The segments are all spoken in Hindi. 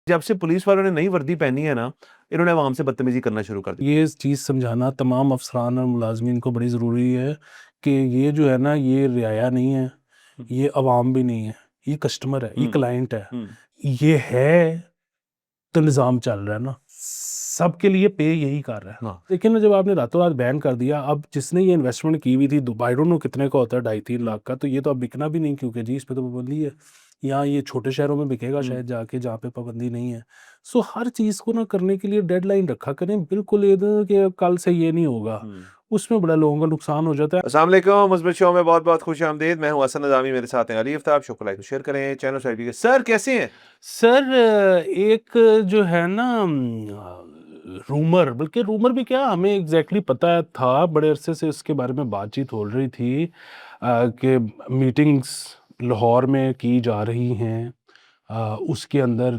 जब से पुलिस वालों ने नई वर्दी पहनी है ना, इन्होंने अवाम से बदतमीजी करना शुरू कर दी। ये चीज़ समझाना तमाम अफसरान और मुलाजमीन को बड़ी ज़रूरी है कि ये जो है ना, ये रियाया नहीं है, ये अवाम भी नहीं है, ये कस्टमर है, ये क्लाइंट है, ये है तो निज़ाम चल रहा है ना, सबके लिए पे यही कर रहा है। हाँ। लेकिन ना, जब आपने रातों रात बैन कर दिया, अब जिसने ये इन्वेस्टमेंट की हुई थी, आई डोंट नो कितने का होता है, 2.5-3 लाख का, तो ये तो अब बिकना भी नहीं, क्योंकि जी इस पे तो पाबंदी है। यहाँ ये छोटे शहरों में बिकेगा शायद जाके, जहाँ पे पाबंदी नहीं है। सो हर चीज़ को ना करने के लिए डेडलाइन रखा करें, बिल्कुल ये ना कि कल से ये नहीं होगा, उसमें बड़ा लोगों का नुकसान हो जाता है। अस्सलाम वालेकुम, मुस्बित शो में बहुत बहुत खुश आमदीद। मैं हूं हसन नज़ामी, मेरे साथ हैं अली आफ्ताब। शो को लाइक शेयर करें, चैनल सब्सक्राइब कीजिए। सर कैसे हैं? सर, एक जो है ना, रूमर, बल्कि रूमर भी क्या, हमें एग्जैक्टली पता था, बड़े अरसे से इसके बारे में बातचीत हो रही थी कि मीटिंग्स लाहौर में की जा रही हैं। उसके अंदर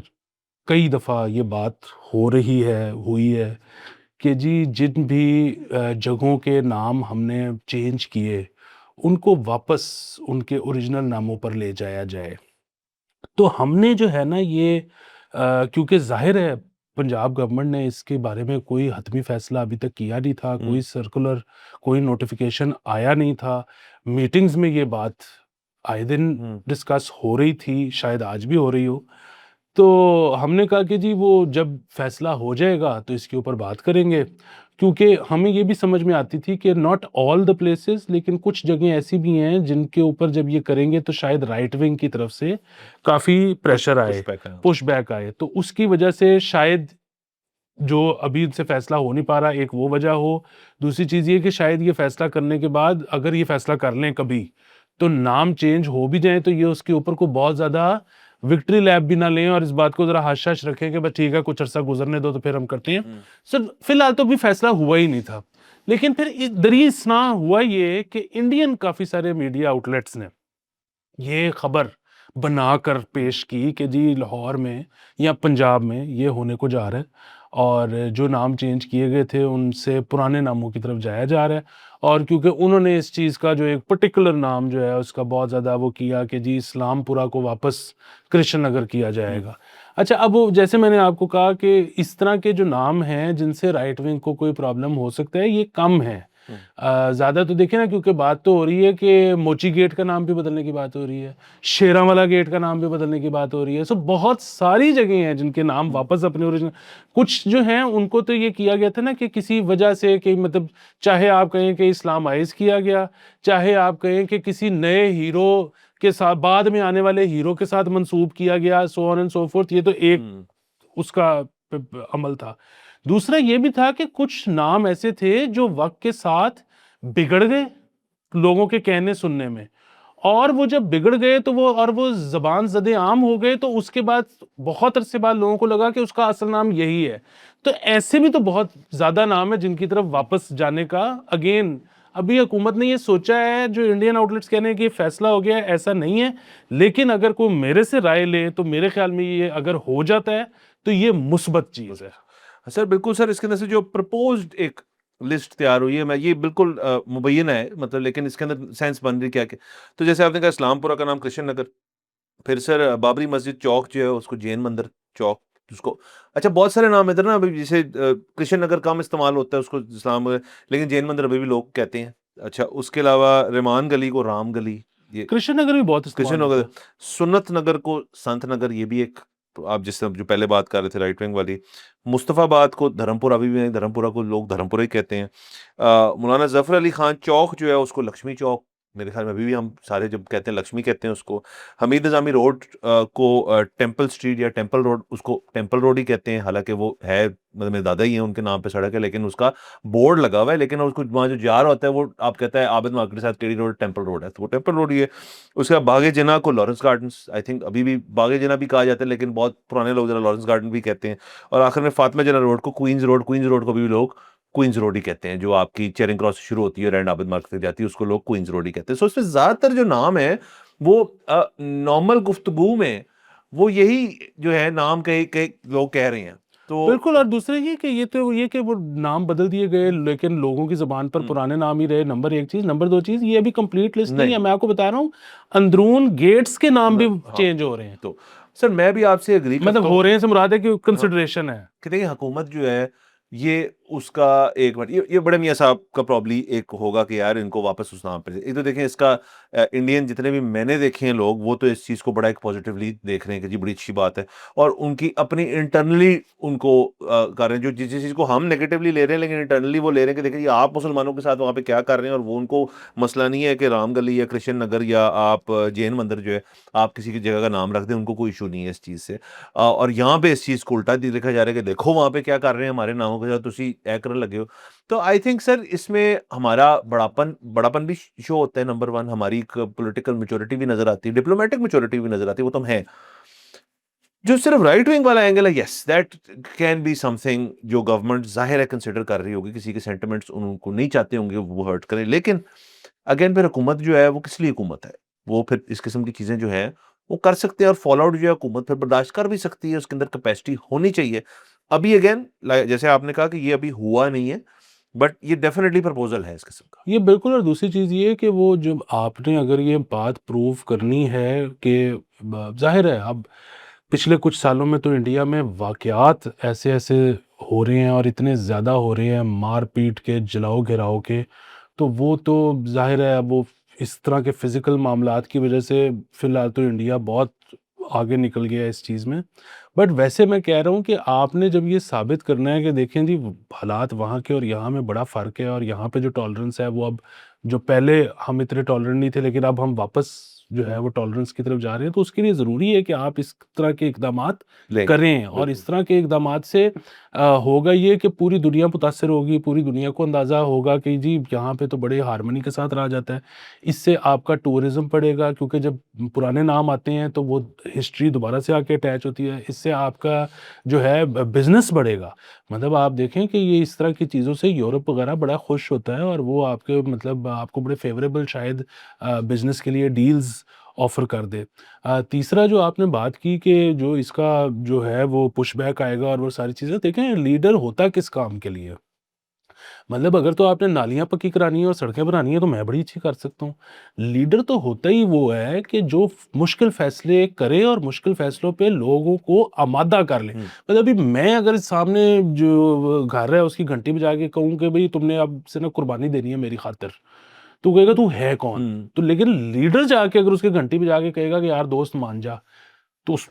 कई दफ़ा ये बात हो रही है, हुई है कि जी जिन भी जगहों के नाम हमने चेंज किए, उनको वापस उनके ओरिजिनल नामों पर ले जाया जाए। तो हमने जो है ना ये क्योंकि ज़ाहिर है पंजाब गवर्नमेंट ने इसके बारे में कोई हतमी फ़ैसला अभी तक किया नहीं था, कोई सर्कुलर, कोई नोटिफ़िकेशन आया नहीं था। मीटिंग्स में ये बात आए दिन डिस्कस हो रही थी, शायद आज भी हो रही हो। तो हमने कहा कि जी वो जब फ़ैसला हो जाएगा तो इसके ऊपर बात करेंगे। क्योंकि हमें ये भी समझ में आती थी कि नॉट ऑल द प्लेसेस, लेकिन कुछ जगह ऐसी भी हैं जिनके ऊपर जब ये करेंगे तो शायद राइट विंग की तरफ से काफ़ी प्रेशर आए, पुशबैक आए। तो उसकी वजह से शायद जो अभी इनसे फ़ैसला हो नहीं पा रहा, एक वो वजह हो। दूसरी चीज़ ये कि शायद ये फ़ैसला करने के बाद, अगर ये फ़ैसला कर लें कभी, तो नाम चेंज हो भी जाएँ तो ये उसके ऊपर को बहुत ज़्यादा विक्ट्री लैप भी ना लें और इस बात को ज़रा हश-हश रखें कि बस ठीक है, कुछ अरसा गुज़रने दो तो फिर हम करते हैं। सर, फिलहाल तो अभी फ़ैसला हुआ ही नहीं था। लेकिन फिर दरीसना हुआ ये कि इंडियन काफ़ी सारे मीडिया आउटलेट्स ने ये खबर बनाकर पेश की कि जी लाहौर में या पंजाब में ये होने को जा रहा है और जो नाम चेंज किए गए थे उनसे पुराने नामों की तरफ जाया जा रहा है। और क्योंकि उन्होंने इस चीज़ का जो एक पर्टिकुलर नाम जो है उसका बहुत ज़्यादा वो किया कि जी इस्लामपुरा को वापस कृष्ण नगर किया जाएगा। अच्छा, अब वो जैसे मैंने आपको कहा कि इस तरह के जो नाम हैं जिनसे राइट विंग को कोई प्रॉब्लम हो सकता है, ये कम है। ज़्यादा तो देखिए ना, क्योंकि बात तो हो रही है कि मोची गेट का नाम भी बदलने की बात हो रही है, शेरांवाला गेट का नाम भी बदलने की बात हो रही है। सो बहुत सारी जगह हैं जिनके नाम वापस अपने ओरिजिनल, कुछ जो हैं उनको तो ये किया गया था ना कि किसी वजह से, कि मतलब चाहे आप कहें कि इस्लामाइज़ किया गया, चाहे आप कहें कि किसी नए हीरो के साथ, बाद में आने वाले हीरो के साथ मंसूब किया गया, so on and so fourth. ये तो एक उसका अमल था। दूसरा ये भी था कि कुछ नाम ऐसे थे जो वक्त के साथ बिगड़ गए लोगों के कहने सुनने में, और वो जब बिगड़ गए तो वो ज़बान ज़द आम हो गए, तो उसके बाद बहुत अरसे बाद लोगों को लगा कि उसका असल नाम यही है। तो ऐसे भी तो बहुत ज़्यादा नाम है जिनकी तरफ वापस जाने का अगेन अभी हुकूमत ने ये सोचा है। जो इंडियन आउटलेट्स कह रहे हैं कि ये फैसला हो गया है, ऐसा नहीं है। लेकिन अगर कोई मेरे से राय ले तो मेरे ख्याल में ये अगर हो जाता है तो ये मुस्बत चीज़ है। सर बिल्कुल सर, इसके अंदर से जो प्रपोज्ड एक लिस्ट तैयार हुई है, मैं ये बिल्कुल मुबैना है मतलब, लेकिन इसके अंदर सेंस बन रही क्या क्या। तो जैसे आपने कहा इस्लामपुरा का नाम कृष्ण नगर, फिर सर बाबरी मस्जिद चौक जो है उसको जैन मंदिर चौक उसको, अच्छा बहुत सारे नाम इधर ना अभी, जैसे कृष्ण नगर कम इस्तेमाल होता है उसको इस्लाम, लेकिन जैन मंदिर अभी भी लोग कहते हैं। अच्छा, उसके अलावा रेमान गली को राम गली, ये कृष्ण नगर भी बहुत कृष्ण इस्तेमाल होता नगर, है। सुन्नत नगर को संत नगर, ये भी एक, तो आप जिससे जो पहले बात कर रहे थे राइट विंग वाली, मुस्तफाबाद को धर्मपुरा, अभी भी धर्मपुरा को लोग धर्मपुरा ही कहते हैं। मौलाना जफर अली खान चौक जो है उसको लक्ष्मी चौक, मेरे ख्याल में अभी भी हम सारे जब कहते हैं लक्ष्मी कहते हैं उसको। हमीद निजामी रोड को टेम्पल स्ट्रीट या टेम्पल रोड, उसको टेम्पल रोड ही कहते हैं, हालांकि वो है मतलब मेरे दादा ही हैं उनके नाम पे सड़क है, लेकिन उसका बोर्ड लगा हुआ है, लेकिन उसको वहाँ जो जा रहा होता है वो आप कहता है आबिद मार्केट के साथ टेडी रोड टेम्पल रोड है, तो वो टेम्पल रोड ही है। उसके बाद बागे जना को लॉरेंस गार्डन्स, आई थिंक अभी भी बागे जना भी कहा जाता है, लेकिन बहुत पुराने लोग जरा लॉरेंस गार्डन भी कहते हैं। और आखिर में फातिमा जना रोड को क्वींस रोड को भी लोग क्वींस रोड ही कहते हैं, जो आपकी चेरिंग क्रॉस से शुरू होती है रैंड आबिद मार्केट तक जाती है, उसको लोग क्वींस रोड ही कहते हैं। सो इसमें ज्यादातर जो नाम है वो नॉर्मल गुफ्तगू में वो यही जो है नाम कई लोग कह रहे हैं। तो बिल्कुल। और दूसरे ये कि वो नाम बदल दिए गए, लेकिन लोगों की ज़बान पर पुराने नाम ही रहे, नंबर एक चीज़। नंबर दो चीज़, ये अभी कंप्लीट लिस्ट नहीं नहीं, है, मैं आपको बता रहा हूँ, अंदरून गेट्स के नाम भी हाँ, चेंज हो रहे हैं। तो सर मैं भी आपसे एग्री मतलब करता हो हूँ। रहे हैं से मुराद है कि हाँ, कंसिडरेशन है। कि देखिए हुकूमत जो है ये उसका एक मिनट ये बड़े मियाँ साहब का प्रॉब्ली एक होगा कि यार इनको वापस उस नाम पे एक तो देखें इसका इंडियन जितने भी मैंने देखे हैं लोग वो तो इस चीज़ को बड़ा एक पॉजिटिवली देख रहे हैं कि जी बड़ी अच्छी बात है और उनकी अपनी इंटरनली उनको कर रहे हैं जो जिस चीज़ को हम नेगेटिवली ले रहे हैं लेकिन इंटरनली वो ले रहे हैं कि देखिए ये आप मुसलमानों के साथ वहाँ पे क्या कर रहे हैं और वो उनको मसला नहीं है कि राम गली या कृष्ण नगर या आप जैन मंदिर जो है आप किसी की जगह का नाम रख दें उनको कोई इशू नहीं है इस चीज़ से और यहाँ पे इस चीज़ को उल्टा देखा जा रहा है कि देखो वहाँ पे क्या कर रहे हैं हमारे नामों के साथ तुसी ऐ करन लगे हो। तो आई थिंक सर इसमें हमारा बड़ापन भी शो होता है नंबर 1 हमारी एक पॉलिटिकल मैच्योरिटी भी नज़र आती है, डिप्लोमैटिक मैच्योरिटी भी नज़र आती है, वो तो हम हैं। जो सिर्फ राइट विंग वाला एंगल है yes that can be something जो गवर्नमेंट ज़ाहिर है कंसिडर कर रही होगी, किसी के सेंटिमेंट्स उनको नहीं चाहते होंगे वो हर्ट करें। लेकिन अगेन फिर हुकूमत जो है वो किस लिए हुकूमत है? वो फिर इस किस्म की चीज़ें जो हैं वो कर सकते हैं और फॉल आउट जो है हुकूमत फिर बर्दाश्त कर भी सकती है, उसके अंदर कैपेसिटी होनी चाहिए। अभी अगेन जैसे आपने कहा कि ये अभी हुआ नहीं है, बट ये डेफिनिटली प्रपोज़ल है इस किस्म का। ये बिल्कुल, और दूसरी चीज़ ये है कि वो जब आपने अगर ये बात प्रूव करनी है कि ज़ाहिर है अब पिछले कुछ सालों में तो इंडिया में वाक़यात ऐसे-ऐसे हो रहे हैं और इतने ज़्यादा हो रहे हैं मार-पीट के, जलाओ-घिराओ के, तो वो तो ज़ाहिर है अब वो इस तरह के फ़िज़िकल मामलात की वज़ह से फ़िलहाल तो इंडिया बहुत आगे निकल गया है इस चीज़ में। बट वैसे मैं कह रहा हूँ कि आपने जब ये साबित करना है कि देखें जी हालात वहाँ के और यहाँ में बड़ा फ़र्क है और यहाँ पे जो टॉलरेंस है वो अब जो पहले हम इतने टॉलरेंट नहीं थे लेकिन अब हम वापस जो है वो टॉलरेंस की तरफ जा रहे हैं, तो उसके लिए ज़रूरी है कि आप इस तरह के इक़दामात लेंगे, करें और बिल्कुल। इस तरह के इक़दामात से होगा ये कि पूरी दुनिया मुतासिर होगी, पूरी दुनिया को अंदाज़ा होगा कि जी यहाँ पे तो बड़े हार्मनी के साथ रहा जाता है। इससे आपका टूरिज़्म बढ़ेगा क्योंकि जब पुराने नाम आते हैं तो वो हिस्ट्री दोबारा से आके अटैच होती है। इससे आपका जो है बिज़नेस बढ़ेगा। मतलब आप देखें कि ये इस तरह की चीज़ों से यूरोप वगैरह बड़ा खुश होता है और वो आपके मतलब आपको बड़े फ़ेवरेबल शायद बिज़नेस के लिए डील्स ऑफ़र कर दे। तीसरा जो आपने बात की कि जो इसका जो है वो पुशबैक आएगा और वो सारी चीज़ें, देखें लीडर होता किस काम के लिए है? मतलब अगर तो आपने नालियाँ पक्की करानी है और सड़कें बनानी है तो मैं बड़ी अच्छी कर सकता हूँ। लीडर तो होता ही वो है कि जो मुश्किल फ़ैसले करे और मुश्किल फ़ैसलों पे लोगों को आमादा कर ले। हुँ, मतलब अभी मैं अगर सामने जो घर है उसकी घंटी बजा के कहूँ कि भई तुमने अब से ना कुर्बानी देनी है मेरी खातिर, तो कहेगा तू है कौन? हुँ। तो लेकिन लीडर जाके अगर उसकी घंटी बजा के कहेगा कि यार दोस्त मान जा, तो उस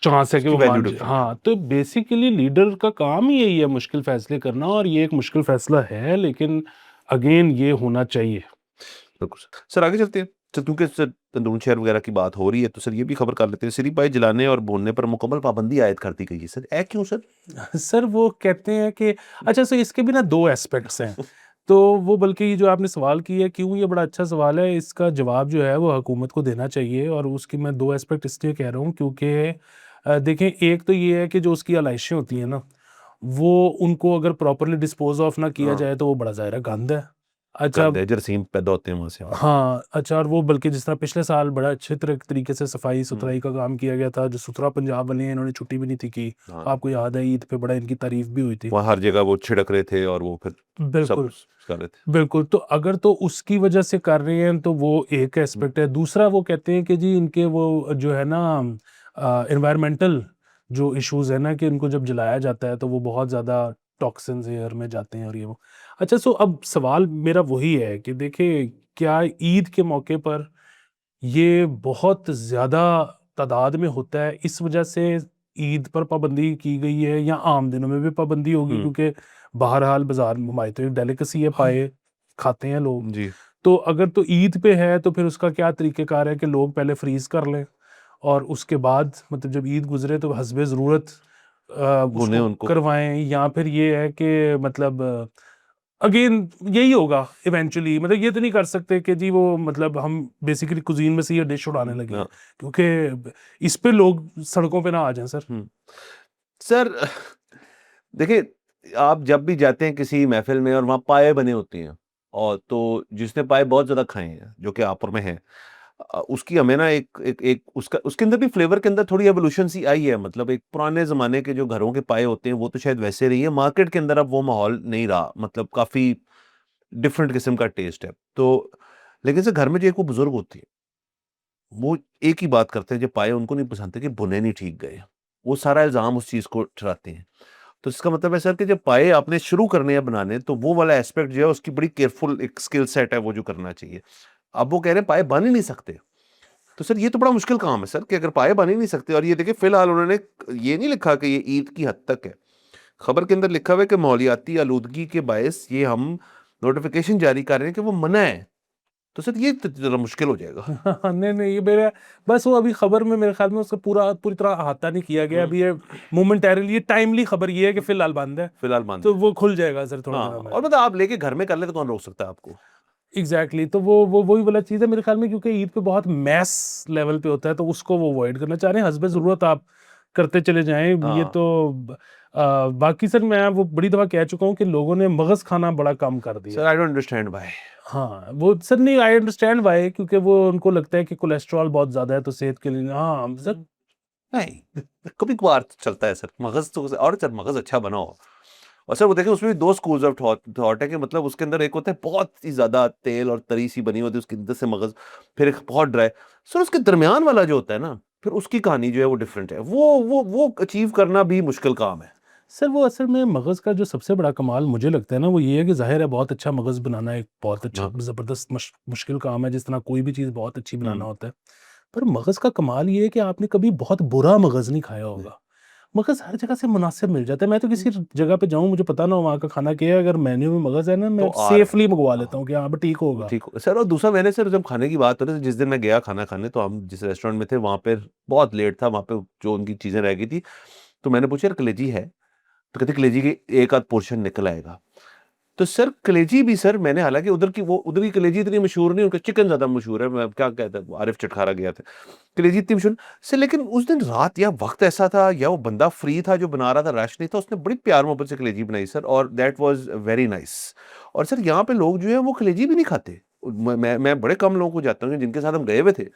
चांस है कि उसकी वो वैल्यू मान जाए। डिफरेंट है। हाँ, तो बेसिकली लीडर का काम ही यही है मुश्किल फ़ैसले करना और ये एक मुश्किल फ़ैसला है लेकिन अगेन ये होना चाहिए। बिल्कुल सर। सर आगे चलते हैं। सर क्योंकि सर तंदूर शहर वगैरह की बात हो रही है तो सर ये भी खबर कर लेते हैं। सिरी पाए जलाने और भूनने पर मुकम्मल पाबंदी आयद कर दी गई है सर। ऐ क्यों सर? सर वो कहते हैं कि अच्छा, सो इसके भी ना 2 एस्पेक्ट्स हैं। तो वो बल्कि ये जो आपने सवाल किया है क्यों, ये बड़ा अच्छा सवाल है, इसका जवाब जो है वो हुकूमत को देना चाहिए और उसकी मैं 2 एस्पेक्ट इसलिए कह रहा हूँ क्योंकि देखें, एक तो ये है कि जो उसकी आलाइशें होती हैं ना, वो उनको अगर प्रॉपर्ली डिस्पोज़ ऑफ ना किया हाँ, जाए तो वो बड़ा ज़ाहिर है गंद है। अच्छा। गंद है, जरासीम पैदा होते हैं वहाँ से। हाँ, अच्छा, और वो बल्कि जिस तरह पिछले साल बड़ा अच्छे तरीके से हुँ, सफाई-सुथराई का काम किया गया था, जो सुथरा पंजाब वाले हैं इन्होंने छुट्टी भी नहीं थी की। हाँ। आपको याद है ईद पे बड़ा इनकी तारीफ़ भी हुई थी। वहाँ हर जगह वो छिड़क रहे थे और वो फिर सब बिल्कुल, कर रहे थे। बिल्कुल, तो अगर तो उसकी वजह से कर रहे हैं तो वो एक हुँ, एस्पेक्ट है। दूसरा वो कहते हैं कि जी इनके वो जो है ना एनवायरमेंटल जो इश्यूज़ है ना कि इनको जब जलाया जाता है तो वो बहुत ज़्यादा टॉक्सिन्स एयर में जाते हैं और ये वो। अच्छा, सो अब सवाल मेरा वही है कि देखिए, क्या ईद के मौके पर ये बहुत ज़्यादा तादाद में होता है, इस वजह से ईद पर पाबंदी की गई है या आम दिनों में भी पाबंदी होगी? हुँ, क्योंकि बहरहाल बाज़ार में हमारी तो एक डेलिकेसी है, पाए खाते हैं लोग। जी। तो अगर तो ईद पे है तो फिर उसका क्या तरीक़ेकार है कि लोग पहले फ्रीज़ कर लें और उसके बाद मतलब जब ईद गुज़रे तो हस्बे ज़रूरत भुने उसको उनको। करवाएँ, या फिर ये है कि मतलब अगेन यही होगा इवेंचुअली, मतलब ये तो नहीं कर सकते कि जी वो मतलब हम बेसिकली कुज़ीन में से ये डिश उड़ाने लगे हैं, हाँ, क्योंकि इस पे लोग सड़कों पे ना आ जाएँ सर। हुँ। सर देखिए, आप जब भी जाते हैं किसी महफ़िल में और वहाँ पाए बने होती हैं और तो जिसने पाए बहुत ज़्यादा खाए हैं, जो कि हापुड़ में हैं उसकी हमें ना एक एक एक उसका उसके अंदर भी फ्लेवर के अंदर थोड़ी एवोल्यूशन सी आई है। मतलब एक पुराने ज़माने के जो घरों के पाए होते हैं, वो तो शायद वैसे रही है। मार्केट के अंदर अब वो माहौल नहीं रहा। मतलब काफ़ी डिफरेंट किस्म का टेस्ट है। तो लेकिन सर घर में जो एक वो बुज़ुर्ग होती है वो एक ही बात करते हैं, जब पाए उनको नहीं पसंद थे कि बुने नहीं ठीक गए, वो सारा इल्ज़ाम उस चीज़ को ठहराते हैं। तो इसका मतलब है सर कि जब पाए आपने शुरू करने हैं बनाने, तो वो वाला एस्पेक्ट जो है उसकी बड़ी केयरफुल एक स्किल सेट है वो जो करना चाहिए। अब वो कह रहे हैं पाए बन ही नहीं सकते। तो सर ये तो बड़ा मुश्किल काम है सर कि अगर पाए बन ही नहीं सकते, और ये देखिए फिलहाल उन्होंने ये नहीं लिखा कि ये ईद की हद तक है। खबर के अंदर लिखा हुआ है कि माहौलियाती आलूदगी के बायस ये हम नोटिफ़िकेशन जारी कर रहे हैं कि वो मना है। तो सर ये तो ज़रा मुश्किल हो जाएगा। नहीं, नहीं, ये मेरा बस वो अभी खबर में मेरे ख़्याल में उसका पूरी तरह अहाता नहीं किया गया। हुँ। अभी ये मोमेंटरीली, ये टाइमली खबर ये है कि फ़िलहाल बंद है, फिलहाल बंद तो है। वो खुल जाएगा सर थोड़े हाँ, दिनों में। और मतलब आप लेके घर में कर लें तो कौन रोक सकता है आपको? एग्ज़ैक्टली, तो वो वही वाला चीज़ है मेरे ख़्याल में, क्योंकि ईद पे बहुत मैस लेवल पे होता है, तो उसको वो अवॉइड करना चाह रहे हैं। हस्ब ज़रूरत आप करते चले जाएँ, ये हाँ। तो बाकी सर मैं वो बड़ी दफ़ा कह चुका हूँ कि लोगों ने मगज़ खाना बड़ा कम कर दिया सर है। I don't understand why. हाँ, वो सर नहीं, आई अंडरस्टैंड व्हाई, क्योंकि वो उनको लगता है कि कोलेस्टेरॉल बहुत ज़्यादा है तो सेहत के लिए हाँ, सर नहीं, कभी-कभार तो चलता है सर, मगज़ तो और सर मगज़ अच्छा बना हो। और सर वो देखें उसमें भी 2 स्कूल्स ऑफ थॉट है कि मतलब उसके अंदर एक होता है बहुत ही ज़्यादा तेल और तरी सी बनी होती है उसके अंदर से मगज़, फिर एक बहुत ड्राई। सर उसके दरमियान वाला जो होता है ना, फिर उसकी कहानी जो है वो डिफरेंट है। वो अचीव करना भी मुश्किल काम है। सर वो असल में मगज़ का जो सबसे बड़ा कमाल मुझे लगता है ना, वो ये है कि ज़ाहिर है बहुत अच्छा मगज़ बनाना एक बहुत अच्छा हाँ। ज़बरदस्त मुश्किल काम है, जिस तरह कोई भी चीज़ बहुत अच्छी बनाना हुँ। होता है। पर मगज़ का कमाल ये है कि आपने कभी बहुत बुरा मगज़ नहीं खाया नहीं, होगा। मगज़ हर जगह से मुनासिब मिल जाता है। मैं तो किसी जगह पे जाऊँ, मुझे पता ना हो वहाँ का खाना क्या है, अगर मेन्यू में मगज़ है ना, तो मैं आ रहा है। सेफली मंगवा लेता हाँ। हूँ कि हाँ, ब ठीक वो होगा। ठीक हो सर, और दूसरा मैंने सर जब खाने की बात हो रही थी, जिस दिन मैं गया खाना खाने तो हम जिस रेस्टोरेंट में थे वहाँ पे बहुत लेट था, वहाँ पे जो उनकी चीज़ें रह गई थी, तो मैंने पूछा यार कलेजी है? तो कहते कलेजी की एक आध पोर्शन निकल आएगा। तो सर कलेजी भी सर मैंने हालाँकि उधर की कलेजी इतनी मशहूर नहीं, उनका चिकन ज़्यादा मशहूर है, मैं क्या कहता है आरिफ चटखारा गया था। कलेजी इतनी मशहूर सर, लेकिन उस दिन रात या वक़्त ऐसा था या वो बंदा फ्री था जो बना रहा था, रश नहीं था, उसने बड़ी प्यार-मोहब्बत से कलेजी बनाई सर, और दैट वाज़ वेरी नाइस। और सर यहाँ पे लोग जो हैं वो कलेजी भी नहीं खाते। मैं बड़े कम लोगों को जानता हूँ जिनके साथ हम गए हुए थे।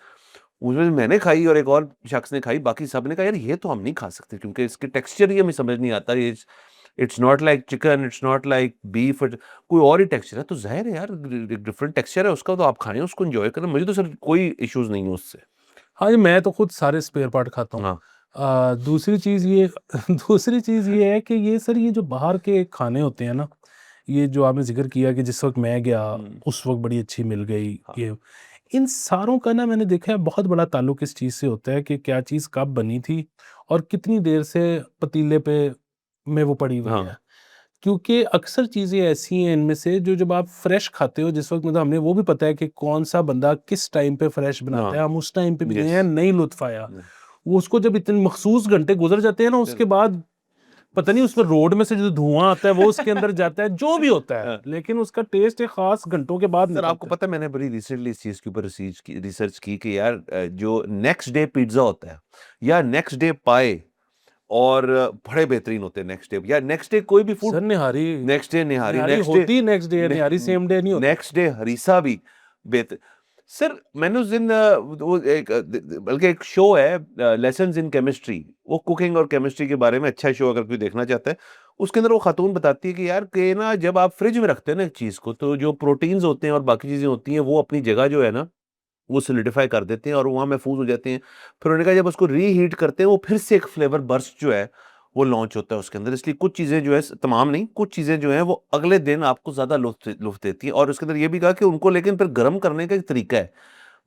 उसमें से मैंने खाई और एक और शख्स ने खाई, बाकी सब ने कहा यार ये तो हम नहीं खा सकते क्योंकि इसके टेक्सचर ही हमें समझ नहीं आता। ये it's not like chicken, it's not like beef, कोई और ही टेक्सचर है। तो ज़ाहिर है यार डिफरेंट टेक्सचर है उसका, तो आप खाएँ उसको एन्जॉय करें। मुझे तो सर कोई इश्यूज़ नहीं है उससे। हाँ जी, मैं तो खुद सारे स्पेयर पार्ट खाता हूँ। हाँ। दूसरी चीज़ ये दूसरी चीज़ ये है कि ये सर ये जो बाहर के खाने होते हैं ना, ये जो आपने ज़िक्र किया कि जिस वक़्त मैं गया, हुँ। उस वक़्त बड़ी अच्छी मिल गई, हाँ। ये इन सारों का ना मैंने देखा है बहुत बड़ा ताल्लुक इस चीज़ से होता है कि क्या चीज़ कब बनी थी और कितनी देर से पतीले पे में वो पड़ी हुई हाँ। है। क्योंकि अक्सर चीज़ें ऐसी हैं इनमें से जो जब आप फ्रेश खाते हो, जिस वक़्त मतलब हमें वो भी पता है कि कौन-सा बंदा किस टाइम पे फ्रेश बनाता हाँ। है, हम उस टाइम पे भी गए यस। हैं, नहीं लुत्फ़ आया। हुँ। वो उसको जब इतने मख़सूस घंटे गुज़र जाते हैं ना, फिर उसके बाद पता नहीं उसमें रोड में से जो धुआँ आता है वो उसके अंदर जाता है, जो भी होता है, हाँ। लेकिन उसका टेस्ट एक ख़ास घंटों के बाद सर आपको निकलता है। पता है मैंने बड़ी रिसेंटली इस चीज़ के ऊपर रिसर्च की कि यार जो नेक्स्ट डे पिज़्ज़ा होता है या नेक्स्ट डे पाए और बड़े बेहतरीन होते हैं नेक्स्ट डे, या नेक्स्ट डे कोई भी फूड, सर निहारी नेक्स्ट डे निहारी, निहारी होती ही नेक्स्ट डे है, ने निहारी सेम डे नहीं होती। नेक्स्ट डे हरीसा भी बेहत सर मैंने उस दिन वो एक बल्कि एक शो है लेसन्स इन केमिस्ट्री, वो कुकिंग और केमिस्ट्री के बारे में अच्छा शो अगर कोई देखना चाहता है, उसके अंदर वो खातून बताती है कि यार कि ना जब आप फ्रिज में रखते हैं ना एक चीज़ को, तो जो प्रोटीन्स होते हैं और बाकी चीज़ें होती हैं वो अपनी जगह जो है ना वो सॉलिडिफाई कर देते हैं और वहाँ महफूज़ हो जाते हैं। फिर उन्होंने कहा जब उसको रीहीट करते हैं वो फिर से एक फ्लेवर बर्स्ट जो है वो लॉन्च होता है उसके अंदर। इसलिए कुछ चीज़ें जो है तमाम नहीं, कुछ चीज़ें जो हैं वो अगले दिन आपको ज़्यादा लुत्फ़ लुत्फ़ देती हैं, और उसके अंदर ये भी कहा कि उनको लेकिन फिर गर्म करने का एक तरीका है।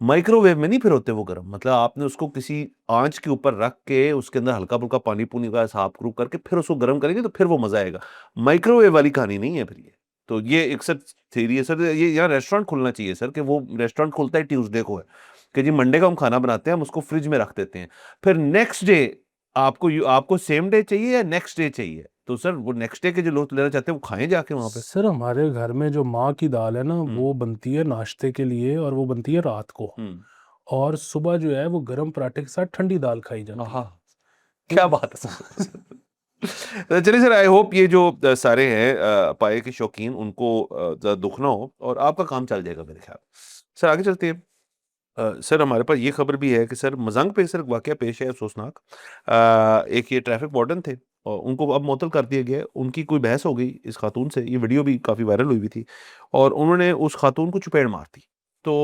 माइक्रोवेव में नहीं फिर होते वो गर्म, मतलब आपने उसको किसी आँच के ऊपर रख के उसके अंदर हल्का-फुल्का पानी-पूनी का साफ-सुफ करके फिर उसको गर्म करेंगे तो फिर वो मज़ा आएगा। माइक्रोवेव वाली कहानी नहीं है फिर ये। तो ये एक सर थ्योरी है सर, ये यहाँ रेस्टोरेंट खुलना चाहिए सर कि वो रेस्टोरेंट खुलता है ट्यूसडे को है, कि जी मंडे को हम खाना बनाते हैं, हम उसको फ्रिज में रख देते हैं। फिर नेक्स्ट डे आपको सेम डे चाहिए या नेक्स्ट डे चाहिए? तो सर वो नेक्स्ट डे के जो लोग लेना चाहते हैं वो खाएँ जाके वहाँ पे। सर हमारे घर में जो माँ की दाल है ना, हुँ। वो बनती है नाश्ते के लिए और वो बनती है रात को। हुँ। और सुबह जो है वो गरम पराठे के साथ ठंडी दाल खाई जाती आहा! है। क्या तो बात है सर। चलिए सर आई होप ये जो सारे हैं पाए के शौकीन उनको ज़्यादा दुःख ना हो और आपका काम चल जाएगा मेरे ख्याल। सर आगे चलते हैं। सर हमारे पास ये खबर भी है कि सर मज़ंग पे सर वाक़या पेश है अफ़सोसनाक। एक ये ट्रैफ़िक वार्डन थे और उनको अब मुअत्तल कर दिया गया है। उनकी कोई बहस हो गई इस खातून से, ये वीडियो भी काफ़ी वायरल हुई हुई थी और उन्होंने उस खातून को चपेड़ मार दी। तो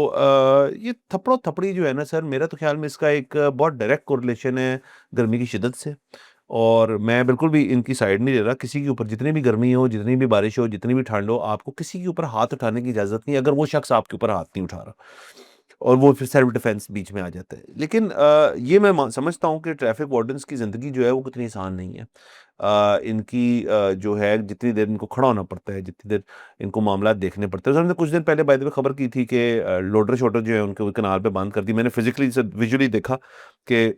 ये थप्पड़ो-थपड़ी जो है ना सर, मेरा तो ख़्याल में इसका एक बहुत डायरेक्ट कोरिलेशन है गर्मी की शिद्दत से। और मैं बिल्कुल भी इनकी साइड नहीं ले रहा, किसी के ऊपर जितनी भी गर्मी हो, जितनी भी बारिश हो, जितनी भी ठंड हो, आपको किसी के ऊपर हाथ उठाने की इजाज़त नहीं है, अगर वो शख्स आपके ऊपर हाथ नहीं उठा रहा। और वो फिर सेल्फ डिफेंस बीच में आ जाता है। लेकिन ये मैं समझता हूँ कि ट्रैफिक वार्डन्स की ज़िंदगी जो है वो कितनी आसान नहीं है। इनकी जो है जितनी देर इनको खड़ा होना पड़ता है, जितनी देर इनको मामलात देखने पड़ते हैं। सर हमने कुछ दिन पहले बाय द वे खबर की थी कि लोडर शोडर जो है उनके कनाल पे बंद कर दी। मैंने फिजिकली विजुअली देखा कि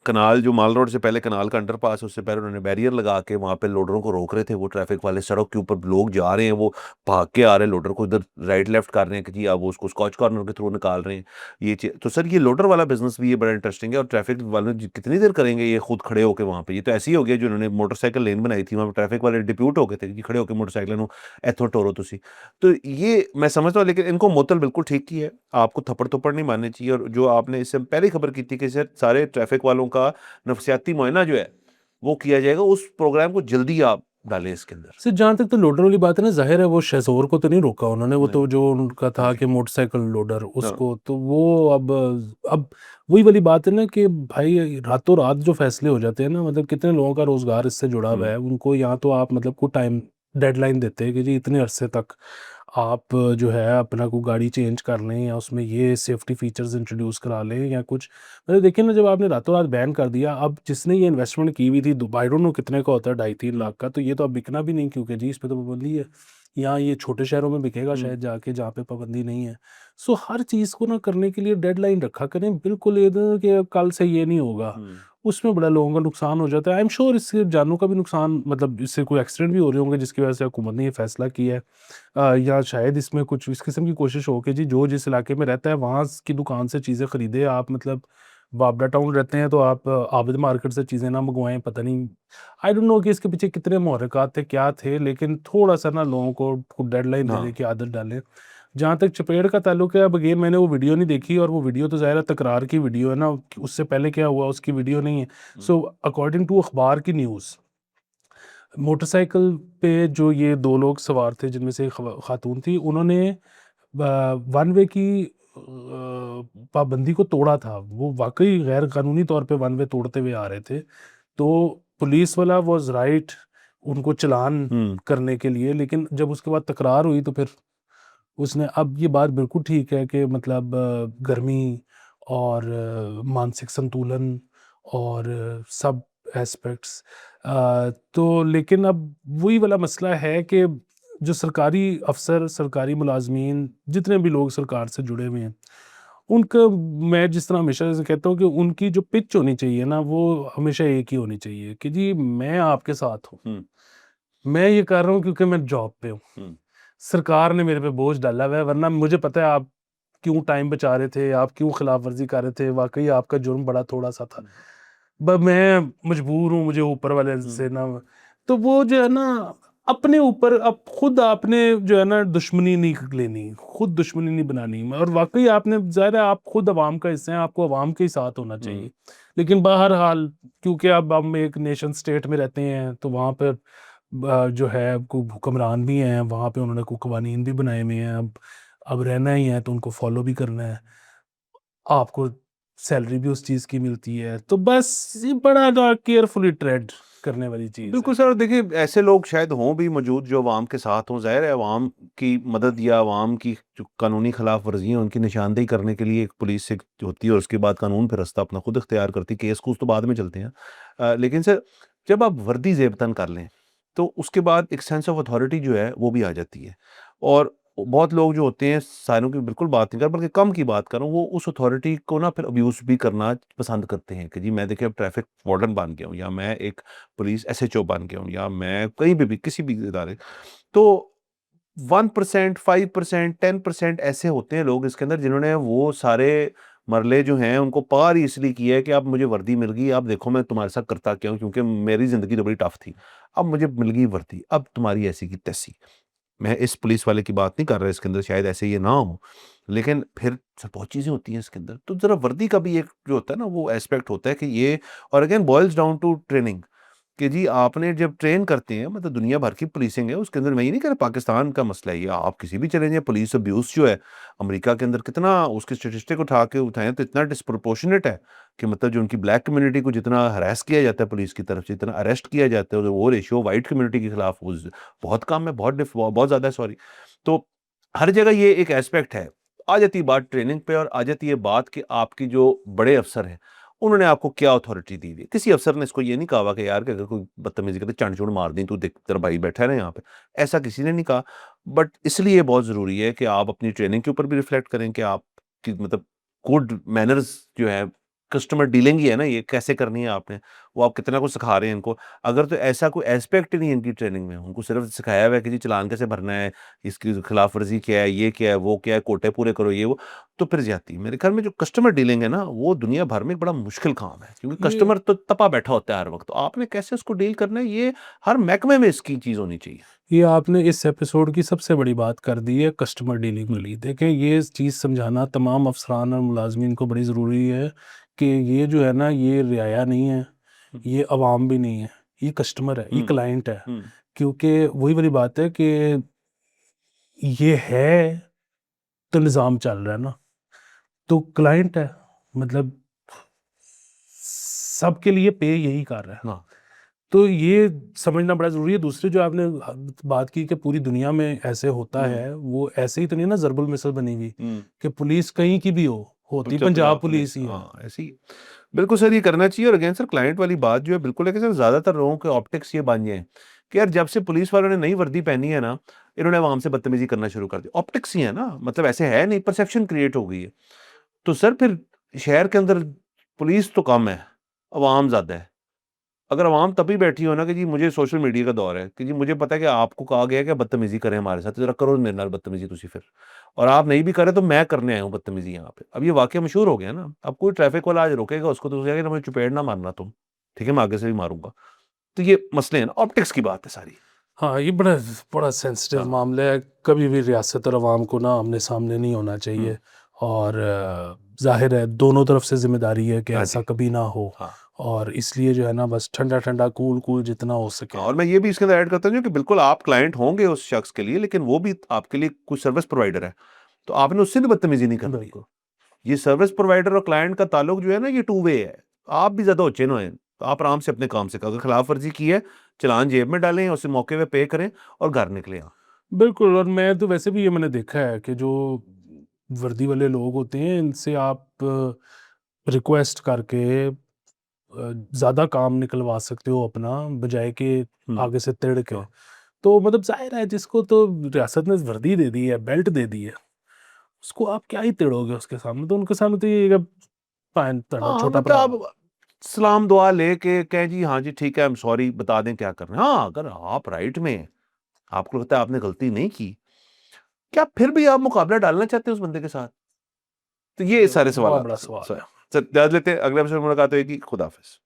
कनाल जो माल रोड से पहले कनाल का अंडरपास है, उससे पहले उन्होंने बैरियर लगा के वहाँ पे लोडरों को रोक रहे थे। वो ट्रैफिक वाले सड़क के ऊपर लोग जा रहे हैं, वो भाग के आ रहे हैं, लोडर को इधर राइट लेफ्ट कर रहे हैं कि जी आप वो उसको स्कॉच कॉर्नर के थ्रू निकाल रहे हैं। ये चीज़ तो सर ये लोडर वाला बिजनेस भी ये बड़ा इंटरेस्टिंग है। और ट्रैफिक वाले कितनी देर करेंगे ये खुद खड़े होकर वहाँ पे? ये तो ऐसे ही हो गया जो उन्होंने मोटरसाइकिल लेन बनाई थी, वहाँ पे ट्रैफिक वाले डिप्यूट हो गए थे कि खड़े होकर मोटरसाइकिल इथों टोरो तुसी। तो ये मैं समझता हूँ, लेकिन इनको मुअत्तल बिल्कुल ठीक की है। आपको थप्पड़-थप्पड़ नहीं मारने चाहिए। और जो आपने इससे पहले ही खबर की थी कि सर सारे ट्रैफिक वालों का नफ्सियाती मुआयना जो है, वो किया जाएगा। उस प्रोग्राम को जल्दी आप डालें इसके अंदर। सर जहाँ तक तो लोडर वाली बात है ना, ज़ाहिर है वो शहज़ोर को तो नहीं रोका उन्होंने, वो नहीं, तो जो उनका था नहीं। कि मोटरसाइकिल लोडर हाँ, उसको तो वो अब वही वाली बात है ना कि भाई रातों रात जो फैसले हो जाते हैं ना, मतलब कितने लोगों का रोज़गार इससे जुड़ा हुआ हुँ, है। उनको या तो आप मतलब को टाइम डेडलाइन देते हैं कि जी इतने अरसे तक आप जो है अपना को गाड़ी चेंज कर लें या उसमें ये सेफ्टी फीचर्स इंट्रोड्यूस करा लें या कुछ। मतलब देखिए ना, जब आपने रातों रात बैन कर दिया, अब जिसने ये इन्वेस्टमेंट की हुई थी आई डोंट नो कितने का होता है, 2.5-3 लाख का, तो ये तो अब बिकना भी नहीं क्योंकि जी इस पे तो पाबंदी है। यहाँ ये छोटे शहरों में बिकेगा हुँ, शायद जाके जहाँ पे पाबंदी नहीं है। सो हर चीज़ को ना करने के लिए डेडलाइन रखा करें, बिल्कुल ये ना कि अब कल से ये नहीं होगा, हुँ, उसमें बड़ा लोगों का नुकसान हो जाता है। आई एम श्योर इससे जानों का भी नुकसान, मतलब इससे कोई एक्सीडेंट भी हो रहे होंगे जिसकी वजह से हुकूमत ने ये फैसला किया है। या शायद इसमें कुछ इस किस्म की कोशिश हो कि जी जो जिस इलाके में रहता है वहाँ की दुकान से चीज़ें खरीदे आप, मतलब बाबरा टाउन रहते हैं तो आप आबिद मार्केट से चीज़ें ना मंगवाएं, पता नहीं आई डोंट नो कि इसके पीछे कितने मुहर्रिकात थे क्या थे, लेकिन थोड़ा सा ना लोगों को डेडलाइन हाँ, देने की आदत डालें। जहाँ तक चपेड़ का ताल्लुक है, अब अगेन मैंने वो वीडियो नहीं देखी और वो वीडियो तो ज़ाहिर है तकरार की वीडियो है ना, उससे पहले क्या हुआ उसकी वीडियो नहीं है। हुँ, सो अकॉर्डिंग टू अखबार की न्यूज़, मोटरसाइकिल पे जो ये 2 लोग सवार थे जिनमें से एक खातून थी, उन्होंने वन वे की पाबंदी को तोड़ा था। वो वाक़ई गैर कानूनी तौर पे वन वे तोड़ते हुए आ रहे थे। तो पुलिस वाला वाज़ राइट उनको चालान हुँ, करने के लिए, लेकिन जब उसके बाद तकरार हुई तो फिर उसने, अब ये बात बिल्कुल ठीक है कि मतलब गर्मी और मानसिक संतुलन और सब एस्पेक्ट्स, तो लेकिन अब वही वाला मसला है कि जो सरकारी अफ़सर, सरकारी मुलाज़मीन, जितने भी लोग सरकार से जुड़े हुए हैं, उनका, मैं जिस तरह हमेशा से कहता हूँ कि उनकी जो पिच होनी चाहिए ना, वो हमेशा एक ही होनी चाहिए कि जी मैं आपके साथ हूँ। हुँ, मैं ये कर रहा हूँ क्योंकि मैं जॉब पे हूँ। हुँ, सरकार ने मेरे पे बोझ डाला हुआ है, वरना मुझे पता है आप क्यों टाइम बचा रहे थे, आप क्यों खिलाफ वर्जी कर रहे थे, वाक़ई आपका जुर्म बड़ा थोड़ा-सा था। हुँ, मैं मजबूर हूँ, मुझे ऊपर वाले हुँ, से ना, तो वो जो है ना, अपने ऊपर अब खुद आपने जो है ना दुश्मनी नहीं लेनी, खुद दुश्मनी नहीं बनानी। और वाक़ई आपने, ज़ाहिर है आप खुद अवाम का हिस्सा हैं, आपको अवाम के ही साथ होना हुँ, चाहिए। लेकिन बहरहाल क्योंकि अब हम एक नेशन स्टेट में रहते हैं तो वहाँ पे जो है हुक्मरान भी हैं, वहाँ पे उन्होंने कोई कवानीन भी बनाए हुए हैं। अब रहना ही है तो उनको फॉलो भी करना है। आपको सैलरी भी उस चीज़ की मिलती है। तो बस ये बड़ा ना केयरफुली ट्रेड करने वाली चीज़ है। बिल्कुल सर। और देखिए ऐसे लोग शायद हों भी मौजूद जो अवाम के साथ हों। ज़ाहिर है अवाम की मदद या अवाम की जो कानूनी खिलाफ वर्जियाँ उनकी निशानदेही करने के लिए एक पुलिस एक जो होती है और उसके बाद कानून फिर रास्ता अपना खुद इख्तियार करती है। केस-कूस तो बाद में चलते हैं। लेकिन सर जब आप वर्दी ज़ेबतन कर लें, तो उसके बाद एक सेंस ऑफ अथॉरिटी जो है वो भी आ जाती है। और बहुत लोग जो होते हैं, सारों की बिल्कुल बात नहीं कर बल्कि कम की बात कर रहा हूँ, वो उस अथॉरिटी को ना फिर अब्यूज़ भी करना पसंद करते हैं कि जी मैं देखिए अब ट्रैफ़िक वार्डन बन गया हूँ या मैं एक पुलिस एसएचओ बन गया हूँ या मैं कहीं पे भी किसी भी इदारे। तो 1%, 5%, 10% ऐसे होते हैं लोग इसके अंदर जिन्होंने वो सारे मरले जो हैं उनको पार ही इसलिए किया है कि अब मुझे वर्दी मिल गई, अब देखो मैं तुम्हारे साथ करता क्या हूँ, क्योंकि मेरी ज़िंदगी तो बड़ी टफ़ थी। अब मुझे मिल गई वर्दी, अब तुम्हारी ऐसी की तैसी। मैं इस पुलिस वाले की बात नहीं कर रहा इसके अंदर, शायद ऐसे ये ना हो। लेकिन फिर सर बहुत चीज़ें होती हैं इसके अंदर। तो ज़रा वर्दी का भी एक जो होता है ना वो एस्पेक्ट होता है कि ये, और again boils down to training. कि जी आपने जब ट्रेन करते हैं, मतलब दुनिया भर की पुलिसिंग है उसके अंदर, मैं ये नहीं कह रहा पाकिस्तान का मसला है ये, आप किसी भी चले जाएं, पुलिस अब्यूज़ जो है अमेरिका के अंदर कितना उसकी स्टैटिस्टिक उठा के उठाएं तो इतना डिस्प्रोपोर्शनेट है कि मतलब जो उनकी ब्लैक कम्युनिटी को जितना हरास किया जाता है पुलिस की तरफ से, जितना अरेस्ट किया जाता है, वो रेशियो वाइट कम्युनिटी के खिलाफ बहुत कम है, बहुत ज़्यादा है, सॉरी। तो हर जगह ये एक एस्पेक्ट है। आ जाती है बात ट्रेनिंग पे, और आ जाती है बात कि आपकी जो बड़े अफसर हैं उन्होंने आपको क्या अथॉरिटी दी हुई है। किसी अफसर ने इसको ये नहीं कहा हुआ कि यार कि अगर कोई बदतमीजी करे चंड-चुड़ मार दी, तू देख तेरा भाई बैठा है ना यहाँ पे, ऐसा किसी ने नहीं कहा। बट इसलिए बहुत ज़रूरी है कि आप अपनी ट्रेनिंग के ऊपर भी रिफ्लेक्ट करें कि आप की मतलब गुड मैनर्स जो है, कस्टमर डीलिंग ही है ना ये, कैसे करनी है आपने, वो आप कितना कुछ सिखा रहे हैं इनको। अगर तो ऐसा कोई एस्पेक्ट ही नहीं है इनकी ट्रेनिंग में, उनको सिर्फ सिखाया हुआ है कि जी चालान कैसे भरना है, इसकी खिलाफ वर्जी क्या है, ये क्या है, वो क्या है, कोटे पूरे करो, ये वो, तो फिर ज्यादती। मेरे ख्याल में जो कस्टमर डीलिंग है ना, वो दुनिया भर में एक बड़ा मुश्किल काम है, क्योंकि ये कस्टमर तो तपा बैठा होता है हर वक्त, तो आपने कैसे उसको डील करना है, ये हर महकमे में इसकी चीज होनी चाहिए। ये आपने इस एपिसोड की सबसे बड़ी बात कर दी है, कस्टमर डीलिंग वाली। देखें, ये चीज़ समझाना तमाम अफसरान और मुलाजमीन को बड़ी ज़रूरी है कि ये जो है ना, ये रियाया नहीं है, हम्म, ये अवाम भी नहीं है, ये कस्टमर है, ये हम्म, क्लाइंट है। हम्म, क्योंकि वही वाली बात है कि ये है तो निज़ाम चल रहा है ना, तो क्लाइंट है, मतलब सबके लिए पे यही कर रहा है। हाँ, तो ये समझना बड़ा ज़रूरी है। दूसरी जो आपने बात की कि पूरी दुनिया में ऐसे होता हम्म, है, वो ऐसे ही तो नहीं ना ज़रबुल मिसल बनी हुई हम्म। कि पुलिस कहीं की भी हो, होती अच्छा, पंजाब पंजाब पुलिस पुलिस, ही है। हाँ, ऐसी ही। बिल्कुल सर, ये करना चाहिए। और अगेन सर, क्लाइंट वाली बात जो है बिल्कुल है कि सर ज्यादातर लोगों के ऑप्टिक्स ये बन गए हैं कि यार जब से पुलिस वालों ने नई वर्दी पहनी है ना, इन्होंने आवाम से बदतमीजी करना शुरू कर दी। ऑप्टिक्स ही है ना, मतलब ऐसे है नहीं, परसेप्शन क्रिएट हो गई है। तो सर फिर शहर के अंदर पुलिस तो कम है, अवाम ज्यादा है। अगर अवाम तभी बैठी हो ना कि जी मुझे सोशल मीडिया का दौर है, कि जी मुझे पता है कि आपको कहा गया है कि बदतमीजी करें हमारे साथ, तो जरा करो मेरे नाल बदतमीजी तुसी फिर। और आप नहीं भी करें तो मैं करने आया हूँ बदतमीजी यहाँ पे। अब ये वाकया मशहूर हो गया ना, अब कोई ट्रैफिक वाला आज रोकेगा उसको तो उसको मुझे चपेट ना मारना तुम, ठीक है मैं आगे से भी मारूंगा। तो ये मसले हैं ना, ऑप्टिक्स की बात है सारी। हाँ, ये बड़ा बड़ा सेंसिटिव हाँ, मामला है। कभी भी रियासत और अवाम को ना आमने सामने नहीं होना हम्म, चाहिए। और ज़ाहिर है दोनों तरफ से ज़िम्मेदारी है कि हाँ ऐसा जी, कभी ना हो। हाँ। और इसलिए जो है ना, बस ठंडा ठंडा कूल कूल जितना हो सके। हाँ, और मैं ये भी इसके अंदर ऐड करता हूँ कि बिल्कुल आप क्लाइंट होंगे उस शख्स के लिए, लेकिन वो भी आपके लिए कुछ सर्विस प्रोवाइडर है, तो आपने उससे भी बदतमीजी नहीं करनी है। बिल्कुल। ये सर्विस प्रोवाइडर और क्लाइंट का ताल्लुक जो है ना, ये टू वे है। आप भी ज़्यादा होचे ना होएं, तो आप आराम से अपने काम से अगर खिलाफ वर्जी की है, चालान जेब में डालें, उसे मौके पे पे करें और घर निकलें आप। बिल्कुल। और मैं तो वैसे भी ये मैंने देखा है कि जो वर्दी वाले लोग होते हैं, इनसे आप रिक्वेस्ट करके ज़्यादा काम निकलवा सकते हो अपना, बजाय कि हुँ, आगे से तिड़ के। हाँ। तो मतलब ज़ाहिर है, जिसको तो रियासत ने वर्दी दे दी है, बेल्ट दे दी है, उसको आप क्या ही तिड़ोगे उसके सामने? तो उनके सामने तो ये है कि भाएं तुहाडा हाँ, छोटा मतलब भरा। आप सलाम दुआ लेके कहें जी हाँ जी ठीक है, आई एम सॉरी, बता दें क्या करना है। हाँ, अगर आप राइट में हैं, आपको लगता है आपने गलती नहीं की, क्या फिर भी आप मुकाबला डालना चाहते हैं उस बंदे के साथ? तो ये ये सारे बहुत सवालात बड़ा हैं। सवाल सर है। सर, इजाज़त लेते हैं, अगले एपिसोड में मुलाकात होएगी। खुदा हाफ़िज़।